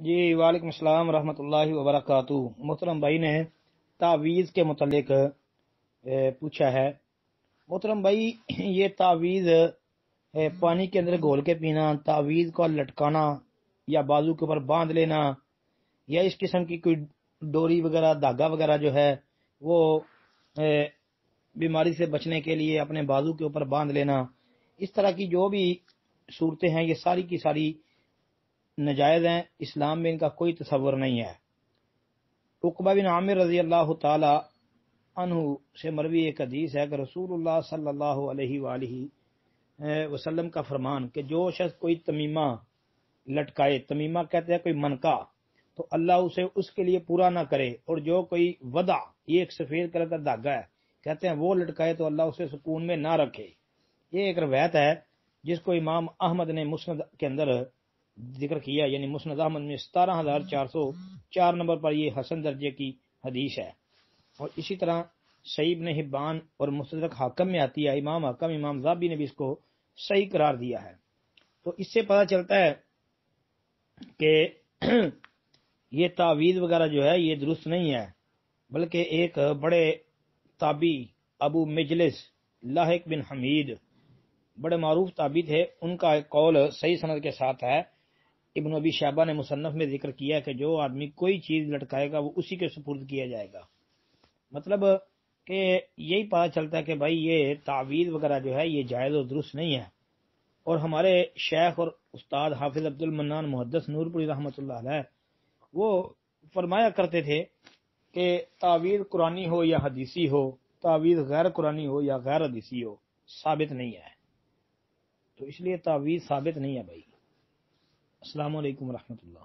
جی وعلیکم السلام ورحمۃ اللہ وبرکاتہ۔ محترم بھائی نے تعویذ کے متعلق پوچھا ہے۔ محترم بھائی، یہ تعویذ پانی کے اندر گھول کے پینا، تعویذ کو لٹکانا یا بازو کے اوپر باندھ لینا، یا اس قسم کی کوئی ڈوری وغیرہ دھاگا وغیرہ جو ہے وہ بیماری سے بچنے کے لیے اپنے بازو کے اوپر باندھ لینا، اس طرح کی جو بھی صورتیں ہیں یہ ساری کی ساری نجائز ہیں۔ اسلام میں ان کا کوئی تصور نہیں ہے۔ عقبہ بن عامر رضی اللہ تعالی عنہ سے مروی ایک حدیث ہے کہ رسول اللہ صلی اللہ علیہ وآلہ وسلم کا فرمان کہ جو شخص کوئی تمیمہ لٹکائے، تمیمہ کہتے ہیں کوئی منکا، تو اللہ اسے اس کے لیے پورا نہ کرے، اور جو کوئی وضع، یہ ایک سفید کلر کا دھاگا ہے، کہتے ہیں وہ لٹکائے تو اللہ اسے سکون میں نہ رکھے۔ یہ ایک روایت ہے جس کو امام احمد نے مسند کے اندر ذکر کیا، یعنی مسند احمد میں 17,404 نمبر پر یہ حسن درجے کی حدیث ہے۔ اور اسی طرح صحیح ابن حبان اور مستدرک حاکم میں آتی ہے، امام حاکم امام ذہبی نے بھی اس کو صحیح قرار دیا ہے۔ تو اس سے پتہ چلتا ہے کہ یہ تعویذ وغیرہ جو ہے یہ درست نہیں ہے، بلکہ ایک بڑے تابعی ابو مجلس لاحق بن حمید، بڑے معروف تابعی تھے، ان کا ایک قول صحیح سند کے ساتھ ہے۔ ابن ابی شیبہ نے مصنف میں ذکر کیا کہ جو آدمی کوئی چیز لٹکائے گا وہ اسی کے سپرد کیا جائے گا۔ مطلب کہ یہی پتہ چلتا ہے کہ بھائی یہ تعویذ وغیرہ جو ہے یہ جائز و درست نہیں ہے۔ اور ہمارے شیخ اور استاد حافظ عبد المنان محدث نور پوری رحمۃ اللہ علیہ وہ فرمایا کرتے تھے کہ تعویذ قرآنی ہو یا حدیثی ہو، تعویذ غیر قرآنی ہو یا غیر حدیثی ہو، ثابت نہیں ہے۔ تو اس لیے تعویذ ثابت نہیں ہے بھائی۔ السلام علیکم ورحمۃ اللہ۔